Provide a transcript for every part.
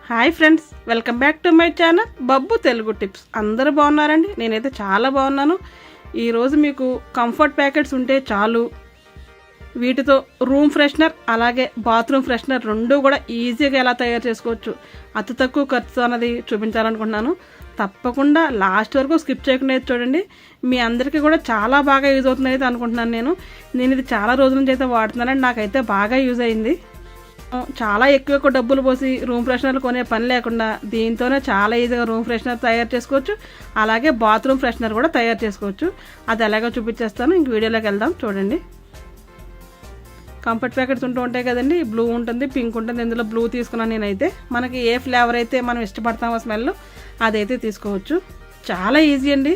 Hi friends, welcome back to my channel Babbu Telugu tips. అందరూ బాగున్నారండి? నేనైతే చాలా బాగున్నాను. ఈరోజు మీకు కంఫర్ట్ ప్యాకెట్స్ ఉంటే చాలు, వీటితో రూమ్ ఫ్రెషనర్ అలాగే బాత్రూమ్ ఫ్రెషనర్ రెండూ కూడా ఈజీగా ఎలా తయారు చేసుకోవచ్చు, అతి తక్కువ ఖర్చు అన్నది చూపించాలనుకుంటున్నాను. తప్పకుండా లాస్ట్ వరకు స్కిప్ చేయకుండా అయితే చూడండి. మీ అందరికీ కూడా చాలా బాగా యూజ్ అవుతుంది అయితే అనుకుంటున్నాను. నేను ఇది చాలా రోజుల నుంచి అయితే వాడుతున్నానండి. నాకైతే బాగా యూజ్ అయింది. చాలా ఎక్కువ డబ్బులు పోసి రూమ్ ఫ్రెషనర్లు కొనే పని లేకుండా దీంతోనే చాలా ఈజీగా రూమ్ ఫ్రెషనర్ తయారు చేసుకోవచ్చు, అలాగే బాత్రూమ్ ఫ్రెషనర్ కూడా తయారు చేసుకోవచ్చు. అది ఎలాగో చూపించేస్తాను. ఇంక వీడియోలోకి వెళ్దాం, చూడండి. కంఫర్ట్ ప్యాకెట్స్ ఉంటూ ఉంటాయి కదండి, బ్లూ ఉంటుంది, పింక్ ఉంటుంది. ఇందులో బ్లూ తీసుకున్నాను నేనైతే. మనకి ఏ ఫ్లేవర్ అయితే మనం ఇష్టపడతామో స్మెల్ అదైతే తీసుకోవచ్చు. చాలా ఈజీ అండి.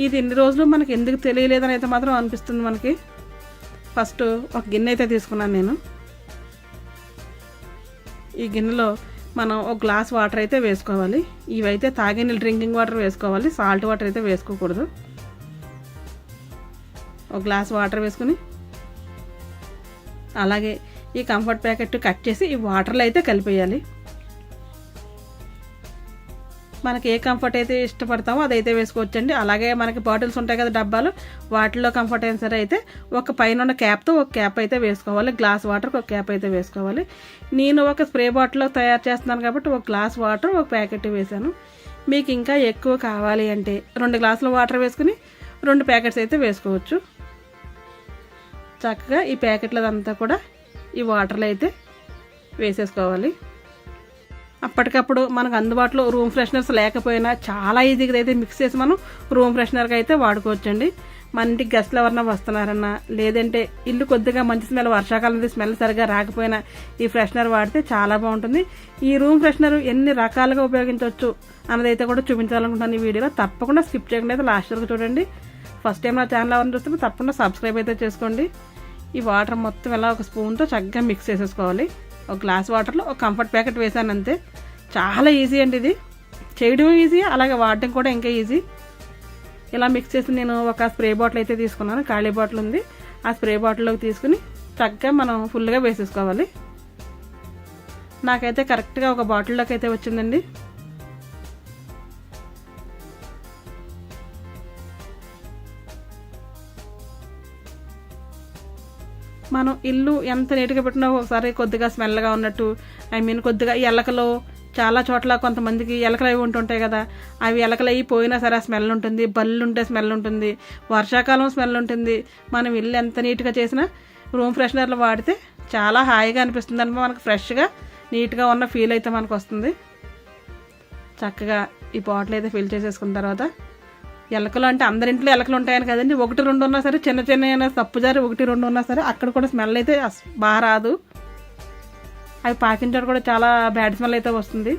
ఇది ఎన్ని రోజులు మనకి ఎందుకు తెలియలేదని అయితే మాత్రం అనిపిస్తుంది మనకి. ఫస్ట్ ఒక గిన్నె అయితే తీసుకున్నాను నేను. ఈ గిన్నెలో మనం ఒక గ్లాస్ వాటర్ అయితే వేసుకోవాలి. ఇవైతే తాగే నీళ్ళు, డ్రింకింగ్ వాటర్ వేసుకోవాలి, సాల్ట్ వాటర్ అయితే వేసుకోకూడదు. ఒక గ్లాస్ వాటర్ వేసుకుని అలాగే ఈ కంఫర్ట్ ప్యాకెట్ కట్ చేసి ఈ వాటర్లో అయితే కలిపేయాలి. మనకి ఏ కంఫర్ట్ అయితే ఇష్టపడతామో అదైతే వేసుకోవచ్చండి. అలాగే మనకి బాటిల్స్ ఉంటాయి కదా, డబ్బాలు, వాటిల్లో కంఫర్ట్ అయినా సరే అయితే ఒక పైన ఉన్న క్యాప్తో ఒక క్యాప్ అయితే వేసుకోవాలి. గ్లాస్ వాటర్కి ఒక క్యాప్ అయితే వేసుకోవాలి. నేను ఒక స్ప్రే బాటిల్లో తయారు చేస్తున్నాను కాబట్టి ఒక గ్లాస్ వాటర్ ఒక ప్యాకెట్ వేసాను. మీకు ఇంకా ఎక్కువ కావాలి అంటే 2 గ్లాసుల వాటర్ వేసుకుని 2 ప్యాకెట్స్ అయితే వేసుకోవచ్చు. చక్కగా ఈ ప్యాకెట్లదంతా కూడా ఈ వాటర్లో అయితే వేసేసుకోవాలి. అప్పటికప్పుడు మనకు అందుబాటులో రూమ్ ఫ్రెషనర్స్ లేకపోయినా చాలా ఈజీగా అయితే మిక్స్ చేసి మనం రూమ్ ఫ్రెషనర్గా అయితే వాడుకోవచ్చండి. మన ఇంటికి గెస్ట్లు ఎవరన్నా వస్తున్నారన్నా, లేదంటే ఇల్లు కొద్దిగా మంచి స్మెల్, వర్షాకాలం స్మెల్ సరిగా రాకపోయినా ఈ ఫ్రెషనర్ వాడితే చాలా బాగుంటుంది. ఈ రూమ్ ఫ్రెషనర్ ఎన్ని రకాలుగా ఉపయోగించవచ్చు అన్నదైతే కూడా చూపించాలనుకుంటున్నాను ఈ వీడియోలో. తప్పకుండా స్కిప్ చేయకుండా అయితే లాస్ట్ వరకు చూడండి. ఫస్ట్ టైం నా ఛానల్ ఎవరైనా చూస్తే తప్పకుండా సబ్స్క్రైబ్ అయితే చేసుకోండి. ఈ వాటర్ మొత్తం ఇలా ఒక స్పూన్తో చక్కగా మిక్స్ చేసేసుకోవాలి. ఒక గ్లాస్ వాటర్లో ఒక కంఫర్ట్ ప్యాకెట్ వేసాను అంతే. చాలా ఈజీ అండి, ఇది చేయడం ఈజీ, అలాగే వాడడం కూడా ఇంకా ఈజీ. ఇలా మిక్స్ చేసి నేను ఒక స్ప్రే బాటిల్ అయితే తీసుకున్నాను, ఖాళీ బాటిల్ ఉంది. ఆ స్ప్రే బాటిల్లోకి తీసుకుని చక్కగా మనం ఫుల్గా వేసేసుకోవాలి. నాకైతే కరెక్ట్గా ఒక బాటిల్లోకి అయితే వచ్చిందండి. మనం ఇల్లు ఎంత నీట్గా పెట్టినా ఒకసారి కొద్దిగా స్మెల్గా ఉన్నట్టు, కొద్దిగా ఎలకలు, చాలా చోట్ల కొంతమందికి ఎలకలు అవి ఉంటుంటాయి కదా, అవి ఎలకలు అవి పోయినా సరే ఆ స్మెల్ ఉంటుంది, బల్లు ఉంటే స్మెల్ ఉంటుంది, వర్షాకాలం స్మెల్ ఉంటుంది. మనం ఇల్లు ఎంత నీట్గా చేసినా రూమ్ ఫ్రెషనర్లు వాడితే చాలా హాయిగా అనిపిస్తుంది అనమాట. మనకు ఫ్రెష్గా నీట్గా ఉన్న ఫీల్ అయితే మనకు వస్తుంది. చక్కగా ఈ బాటిల్ అయితే ఫిల్ చేసేసుకున్న తర్వాత, ఎలకలు అంటే అందరింట్లో ఎలకలు ఉంటాయని కదండి, 1-2 ఉన్నా సరే, చిన్న చిన్న తప్పుజారి 1-2 ఉన్నా సరే అక్కడ కూడా స్మెల్ అయితే బాగా రాదు. అవి పాకించాడు కూడా చాలా బ్యాడ్ స్మెల్ అయితే వస్తుంది.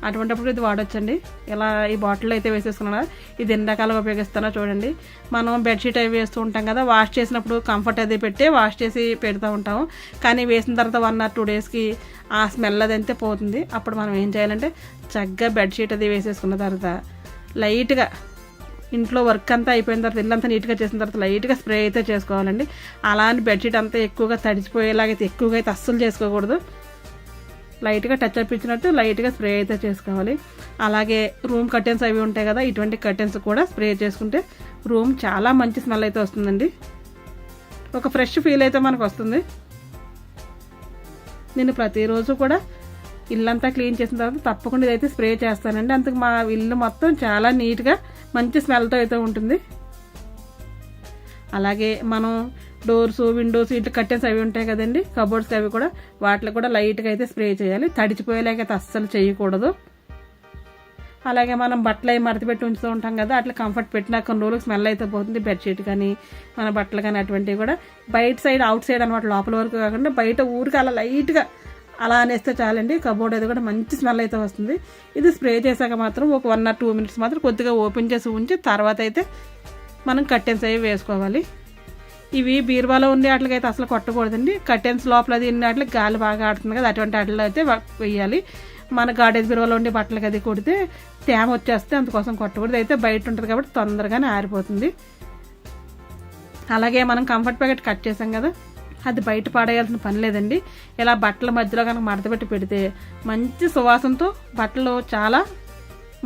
అటువంటిప్పుడు ఇది వాడొచ్చండి. ఇలా ఈ బాటిల్లో అయితే వేసేసుకున్నా. ఇది ఎన్ని రకాలుగా ఉపయోగిస్తానో చూడండి. మనం బెడ్షీట్ అవి వేస్తూ ఉంటాం కదా, వాష్ చేసినప్పుడు కంఫర్ట్ అది పెట్టి వాష్ చేసి పెడుతూ ఉంటాము. కానీ వేసిన తర్వాత 1 or 2 డేస్కి ఆ స్మెల్ అదంతే పోతుంది. అప్పుడు మనం ఏం చేయాలంటే చక్కగా బెడ్షీట్ అది వేసేసుకున్న తర్వాత లైట్గా ఇంట్లో వర్క్ అంతా అయిపోయిన తర్వాత, ఇల్లంతా నీట్గా చేసిన తర్వాత లైట్గా స్ప్రే అయితే చేసుకోవాలండి. అలాంటి బెడ్షీట్ అంతా ఎక్కువగా తడిచిపోయేలాగైతే ఎక్కువగా అయితే అస్సలు చేసుకోకూడదు. లైట్గా టచ్ అప్ ఇచ్చినట్టు లైట్గా స్ప్రే అయితే చేసుకోవాలి. అలాగే రూమ్ కర్టెన్స్ అవి ఉంటాయి కదా, ఇటువంటి కర్టెన్స్ కూడా స్ప్రే చేసుకుంటే రూమ్ చాలా మంచి స్మెల్ అయితే వస్తుందండి. ఒక ఫ్రెష్ ఫీల్ అయితే మనకు వస్తుంది. నేను ప్రతిరోజు కూడా ఇల్లంతా క్లీన్ చేసిన తర్వాత తప్పకుండా ఇదైతే స్ప్రే చేస్తానండి. అందుకు మా ఇల్లు మొత్తం చాలా నీట్గా మంచి స్మెల్తో అయితే ఉంటుంది. అలాగే మనం డోర్స్, విండోస్, ఇట్లా కర్టెన్స్ అవి ఉంటాయి కదండి, కబోర్డ్స్కి అవి కూడా, వాటిలో కూడా లైట్గా అయితే స్ప్రే చేయాలి. తడిచిపోయేలాగైతే అస్సలు చేయకూడదు. అలాగే మనం బట్టలు అవి మడత పెట్టి ఉంచుతూ ఉంటాం కదా, అట్లా కంఫర్ట్ పెట్టినా కొన్ని రోజులకు స్మెల్ అయితే పోతుంది. బెడ్షీట్ కానీ మన బట్టలు కానీ అటువంటివి కూడా బయట సైడ్, అవుట్ సైడ్ అనమాట, లోపల వరకు కాకుండా బయట ఊరికి అలా లైట్గా అలా అనేస్తే చాలండి. కబోర్డ్ అది కూడా మంచి స్మెల్ అయితే వస్తుంది. ఇది స్ప్రే చేశాక మాత్రం ఒక 1 or 2 minutes మాత్రం కొద్దిగా ఓపెన్ చేసి ఉంచి తర్వాత అయితే మనం కర్టెన్స్ అవి వేసుకోవాలి. ఇవి బీరువాలో ఉండే వాటికైతే అసలు కొట్టకూడదండి. కర్టెన్స్ లోపల అది ఇన్ని వాటికి గాలి బాగా ఆడుతుంది కదా, అటువంటి వాటిలో అయితే వేయాలి. మన గార్డెన్స్ బీరువాలో ఉండే బట్టలకి అది కొడితే తేమ వచ్చేస్తే అందుకోసం కొట్టకూడదు. అయితే బయట ఉంటుంది కాబట్టి తొందరగానే ఆరిపోతుంది. అలాగే మనం కంఫర్ట్ ప్యాకెట్ కట్ చేసాం కదా, అది బయట పాడేయాల్సిన పని లేదండి. ఇలా బట్టల మధ్యలో కనుక మడతపెట్టి పెడితే మంచి సువాసనతో బట్టలు చాలా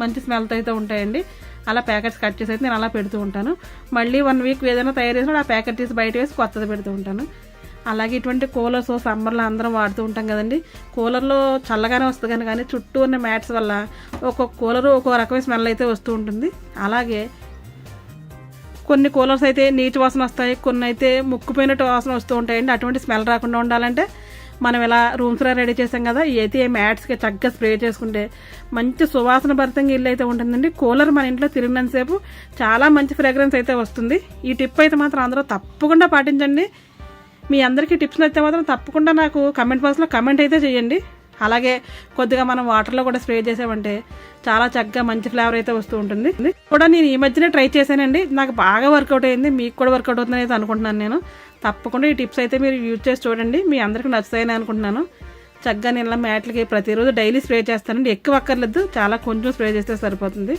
మంచి స్మెల్తో అయితే ఉంటాయండి. అలా ప్యాకెట్స్ కట్ చేసి అయితే నేను అలా పెడుతూ ఉంటాను. మళ్ళీ 1 వీక్ ఏదైనా తయారు చేసినప్పుడు ఆ ప్యాకెట్ తీసి బయట వేసి కొత్తది పెడుతూ ఉంటాను. అలాగే ఇటువంటి కూలర్స్ సమ్మర్లో అందరం వాడుతూ ఉంటాం కదండి. కూలర్లో చల్లగానే వస్తుంది కానీ చుట్టూ ఉన్న మ్యాట్స్ వల్ల ఒక్కొక్క కూలరు ఒక్కొక్క రకమైన స్మెల్ అయితే వస్తూ ఉంటుంది. అలాగే కొన్ని కూలర్స్ అయితే నీచు వాసన వస్తాయి, కొన్ని అయితే ముక్కుపోయినట్టు వాసన వస్తూ ఉంటాయండి. అటువంటి స్మెల్ రాకుండా ఉండాలంటే మనం ఇలా రూమ్స్ రెడీ చేసాం కదా, ఇవి అయితే మ్యాట్స్కి చక్కగా స్ప్రే చేసుకుంటే మంచి సువాసన భరితంగా ఇల్లు అయితే ఉంటుందండి. కూలర్ మన ఇంట్లో తిరిగినంతసేపు చాలా మంచి ఫ్రేగ్రెన్స్ అయితే వస్తుంది. ఈ టిప్ అయితే మాత్రం అందరూ తప్పకుండా పాటించండి. మీ అందరికీ టిప్స్ నచ్చితే మాత్రం తప్పకుండా నాకు కమెంట్ బాక్స్లో కమెంట్ అయితే చేయండి. అలాగే కొద్దిగా మనం వాటర్లో కూడా స్ప్రే చేసామంటే చాలా చక్కగా మంచి ఫ్లేవర్ అయితే వస్తూ ఉంటుంది. కూడా నేను ఈ మధ్యనే ట్రై చేశానండి, నాకు బాగా వర్కౌట్ అయింది. మీకు కూడా వర్కౌట్ అవుతుందని అయితే అనుకుంటున్నాను నేను. తప్పకుండా ఈ టిప్స్ అయితే మీరు యూజ్ చేసి చూడండి, మీ అందరికీ నచ్చుతాయని అనుకుంటున్నాను. చక్కగా నేను ఇలా మ్యాట్లకి ప్రతిరోజు డైలీ స్ప్రే చేస్తానండి. ఎక్కువ అక్కర్లేదు, చాలా కొంచెం స్ప్రే చేస్తే సరిపోతుంది.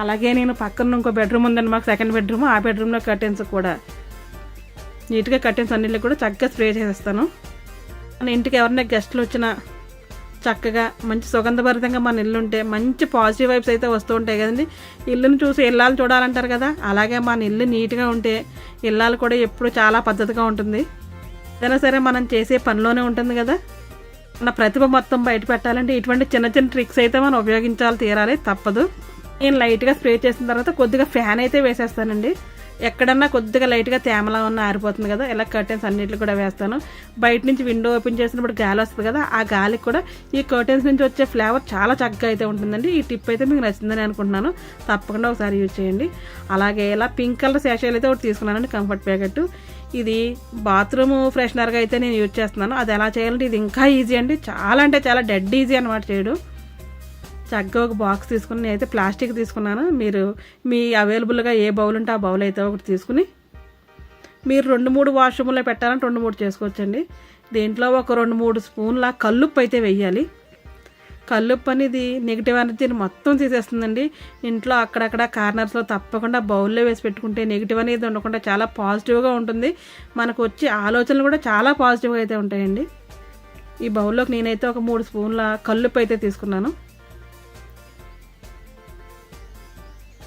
అలాగే నేను పక్కన ఇంకో బెడ్రూమ్ ఉందండి మాకు, సెకండ్ బెడ్రూమ్. ఆ బెడ్రూమ్లో కర్టెన్స్ కూడా నీట్గా కర్టెన్స్ అన్నిటికి కూడా చక్కగా స్ప్రే చేసేస్తాను. మన ఇంటికి ఎవరైనా గెస్ట్లు వచ్చినా చక్కగా మంచి సుగంధభరితంగా మన ఇల్లు ఉంటే మంచి పాజిటివ్ వైబ్స్ అయితే వస్తూ ఉంటాయి కదండి. ఇల్లుని చూసి ఇల్లాలు చూడాలంటారు కదా, అలాగే మన ఇల్లు నీట్గా ఉంటే ఇల్లాలు కూడా ఎప్పుడు చాలా పద్ధతిగా ఉంటుంది. ఏదైనా సరే మనం చేసే పనిలోనే ఉంటుంది కదా. మన ప్రతిభ మొత్తం బయట పెట్టాలంటే ఇటువంటి చిన్న చిన్న ట్రిక్స్ అయితే మనం ఉపయోగించాలి, తీరాలి, తప్పదు. నేను లైట్గా స్ప్రే చేసిన తర్వాత కొద్దిగా ఫ్యాన్ అయితే వేసేస్తానండి. ఎక్కడన్నా కొద్దిగా లైట్గా తేమలా ఉన్న ఆరిపోతుంది కదా, ఇలా కర్టెన్స్ అన్నిట్లు కూడా వేస్తాను. బయట నుంచి విండో ఓపెన్ చేసినప్పుడు గాలి వస్తుంది కదా, ఆ గాలికి కూడా ఈ కర్టెన్స్ నుంచి వచ్చే ఫ్లేవర్ చాలా చక్కగా అయితే ఉంటుందండి. ఈ టిప్ అయితే మీకు నచ్చిందని అనుకుంటున్నాను, తప్పకుండా ఒకసారి యూజ్ చేయండి. అలాగే ఇలా పింక్ కలర్ శాషేలు అయితే ఒకటి తీసుకున్నానండి, కంఫర్ట్ ప్యాకెట్. ఇది బాత్రూమ్ ఫ్రెషనర్గా అయితే నేను యూజ్ చేస్తున్నాను. అది ఎలా చేయాలంటే ఇది ఇంకా ఈజీ అండి, చాలా అంటే చాలా డెడ్ ఈజీ అనమాట చేయడం. చక్కగా ఒక బాక్స్ తీసుకుని నేనైతే ప్లాస్టిక్ తీసుకున్నాను. మీరు మీ అవైలబుల్గా ఏ బౌల్ ఉంటే ఆ బౌల్ అయితే ఒకటి తీసుకుని మీరు 2-3 వాష్రూమ్లో పెట్టాలని 2-3 చేసుకోవచ్చండి. దీంట్లో ఒక 2-3 స్పూన్ల కల్లుప్పు అయితే వేయాలి. కల్లుప్పు అనేది నెగిటివ్ ఎనర్జీని మొత్తం తీసేస్తుందండి. ఇంట్లో అక్కడక్కడ కార్నర్స్లో తప్పకుండా బౌల్లో వేసి పెట్టుకుంటే నెగిటివ్ అనేది ఉండకుండా చాలా పాజిటివ్గా ఉంటుంది. మనకు వచ్చే ఆలోచనలు కూడా చాలా పాజిటివ్గా అయితే ఉంటాయండి. ఈ బౌల్లోకి నేనైతే ఒక 3 స్పూన్ల కల్లుప్పు అయితే తీసుకున్నాను.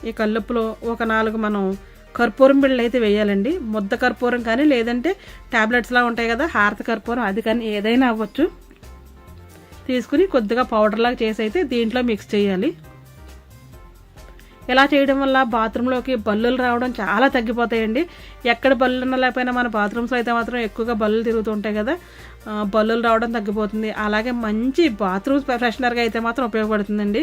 ఈ కల్లుప్పులో ఒక 4 మనం కర్పూరం బిళ్ళలు అయితే వేయాలండి. ముద్ద కర్పూరం కానీ లేదంటే ట్యాబ్లెట్స్లా ఉంటాయి కదా, హారత కర్పూరం, అది కానీ ఏదైనా అవ్వచ్చు. తీసుకుని కొద్దిగా పౌడర్లాగా చేసి అయితే దీంట్లో మిక్స్ చేయాలి. ఇలా చేయడం వల్ల బాత్రూంలోకి బల్లులు రావడం చాలా తగ్గిపోతాయండి. ఎక్కడ బల్లులు ఉన్నా లేకపోయినా మన బాత్రూమ్స్లో అయితే మాత్రం ఎక్కువగా బల్లులు తిరుగుతూ ఉంటాయి కదా, బల్లులు రావడం తగ్గిపోతుంది. అలాగే మంచి బాత్రూమ్ ఫ్రెషనర్గా అయితే మాత్రం ఉపయోగపడుతుందండి.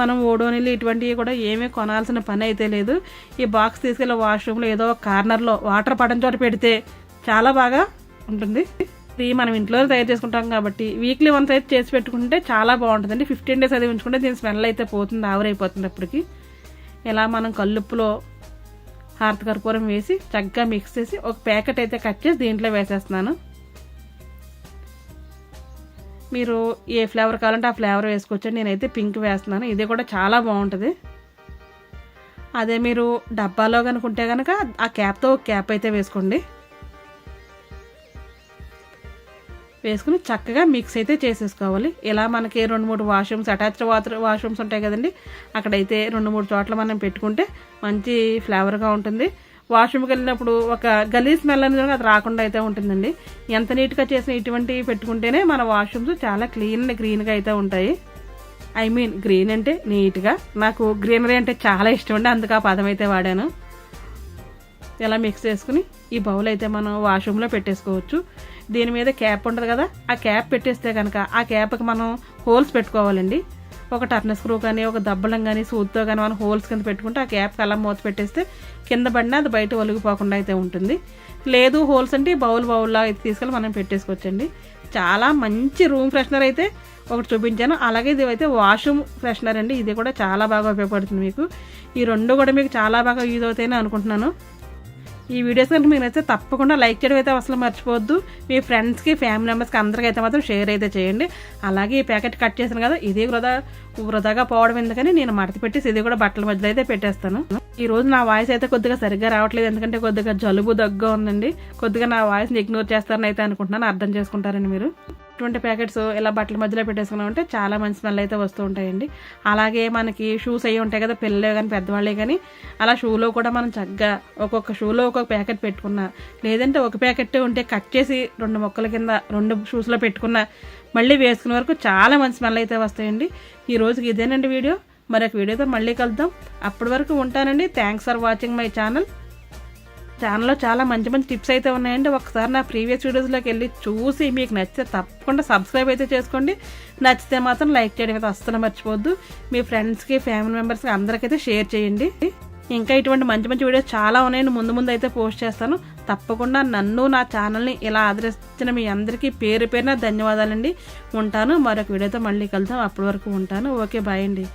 మనం ఓడోనిల్ ఇటువంటివి కూడా ఏమీ కొనాల్సిన పని అయితే లేదు. ఈ బాక్స్ తీసుకెళ్ళి వాష్రూమ్లో ఏదో ఒక కార్నర్లో వాటర్ పడని చోట పెడితే చాలా బాగా ఉంటుంది. ఇది మనం ఇంట్లో తయారు చేసుకుంటాం కాబట్టి వీక్లీ 1 అయితే చేసి పెట్టుకుంటే చాలా బాగుంటుందండి. 15 డేస్ అది ఉంచుకుంటే దీని స్మెల్ అయితే పోతుంది, ఆవిరైపోతుంది. అప్పటికి ఇలా మనం కల్లుప్పులో హారత కర్పూరం వేసి చక్కగా మిక్స్ చేసి ఒక ప్యాకెట్ అయితే కట్ చేసి దీంట్లో వేసేస్తున్నాను. మీరు ఏ ఫ్లేవర్ కావాలంటే ఆ ఫ్లేవర్ వేసుకోవచ్చండి. నేనైతే పింక్ వేస్తున్నాను, ఇది కూడా చాలా బాగుంటుంది. అదే మీరు డబ్బాలో కనుకుంటే కనుక ఆ క్యాప్తో ఒక క్యాప్ అయితే వేసుకోండి. వేసుకుని చక్కగా మిక్స్ అయితే చేసేసుకోవాలి. ఇలా మనకి 2-3 వాష్రూమ్స్ అటాచ్డ్ వాష్రూమ్స్ ఉంటాయి కదండి, అక్కడైతే 2-3 చోట్ల మనం పెట్టుకుంటే మంచి ఫ్లేవర్గా ఉంటుంది. వాష్రూమ్కి వెళ్ళినప్పుడు ఒక గలీజ్ స్మెల్ అనేది అది రాకుండా అయితే ఉంటుందండి. ఎంత నీట్గా చేసిన ఇటువంటివి పెట్టుకుంటేనే మన వాష్రూమ్స్ చాలా క్లీన్ అండ్ గ్రీన్గా అయితే ఉంటాయి. గ్రీన్ అంటే నీట్గా, నాకు గ్రీనరీ అంటే చాలా ఇష్టం అండి, అందుకు ఆ పదం అయితే వాడాను. ఇలా మిక్స్ చేసుకుని ఈ బౌల్ అయితే మనం వాష్రూమ్లో పెట్టేసుకోవచ్చు. దీని మీద క్యాప్ ఉంటుంది కదా, ఆ క్యాప్ పెట్టేస్తే కనుక ఆ క్యాప్కి మనం హోల్స్ పెట్టుకోవాలండి. ఒక టర్నర్ స్క్రూ కానీ ఒక దబ్బలం కానీ సూత్తో కానీ మనం హోల్స్ కింద పెట్టుకుంటే ఆ క్యాప్కి అలా మూత పెట్టేస్తే కింద పడినా అది బయట ఒలిగిపోకుండా అయితే ఉంటుంది. లేదు హోల్స్ అంటే బౌల్లా అయితే తీసుకెళ్ళి మనం పెట్టేసుకోవచ్చండి. చాలా మంచి రూమ్ ఫ్రెషనర్ అయితే ఒకటి చూపించాను. అలాగే ఇది అయితే వాష్రూమ్ ఫ్రెషనర్ అండి, ఇది కూడా చాలా బాగా ఉపయోగపడుతుంది మీకు. ఈ 2 కూడా మీకు చాలా బాగా యూజ్ అవుతాయని అనుకుంటున్నాను. ఈ వీడియోస్ కనుక మీకు నచ్చితే తప్పకుండా లైక్ చేయడం అయితే అసలు మర్చిపోవద్దు. మీ ఫ్రెండ్స్కి ఫ్యామిలీ మెంబర్స్కి అందరికీ అయితే మాత్రం షేర్ అయితే చేయండి. అలాగే ఈ ప్యాకెట్ కట్ చేశాను కదా, ఇది వృధాగా పోవడం ఎందుకని నేను మడత పెట్టేసి ఇది కూడా బట్టల మధ్యలో అయితే పెట్టేస్తాను. ఈరోజు నా వాయిస్ అయితే కొద్దిగా సరిగ్గా రావట్లేదు, ఎందుకంటే కొద్దిగా జలుబు దగ్గు ఉందండి. కొద్దిగా నా వాయిస్ని ఇగ్నోర్ చేస్తారని అయితే అనుకుంటున్నాను, అర్థం చేసుకుంటారండి మీరు. 20 ప్యాకెట్స్ ఇలా బట్టల మధ్యలో పెట్టేసుకున్నామంటే చాలా మంచి స్మెల్ అయితే వస్తూ ఉంటాయండి. అలాగే మనకి షూస్ అవి ఉంటాయి కదా, పిల్లలే కానీ పెద్దవాళ్ళే కానీ, అలా షూలో కూడా మనం చక్కగా ఒక్కొక్క షూలో ఒక్కొక్క ప్యాకెట్ పెట్టుకున్నా, లేదంటే ఒక ప్యాకెట్ ఉంటే కట్ చేసి 2 ముక్కల కింద 2 షూస్లో పెట్టుకున్నా మళ్ళీ వేసుకునే వరకు చాలా మంచి స్మెల్ అయితే వస్తాయండి. ఈ రోజుకి ఇదేనండి వీడియో. మరొక వీడియోతో మళ్ళీ కలుద్దాం. అప్పటి వరకు ఉంటానండి. థ్యాంక్స్ ఫర్ వాచింగ్ మై ఛానల్లో చాలా మంచి మంచి టిప్స్ అయితే ఉన్నాయండి. ఒకసారి నా ప్రీవియస్ వీడియోస్లోకి వెళ్ళి చూసి మీకు నచ్చితే తప్పకుండా సబ్స్క్రైబ్ అయితే చేసుకోండి. నచ్చితే మాత్రం లైక్ చేయడం అయితే అస్సలు మర్చిపోవద్దు. మీ ఫ్రెండ్స్కి, ఫ్యామిలీ మెంబర్స్కి అందరికైతే షేర్ చేయండి. ఇంకా ఇటువంటి మంచి మంచి వీడియోస్ చాలా ఉన్నాయండి, ముందు అయితే పోస్ట్ చేస్తాను. తప్పకుండా నన్ను, నా ఛానల్ని ఇలా ఆదరించిన మీ అందరికీ పేరు పేరున ధన్యవాదాలండి. ఉంటాను. మరొక వీడియోతో మళ్ళీ కలుద్దాం. అప్పటి వరకు ఉంటాను. ఓకే, బాయ్ అండి.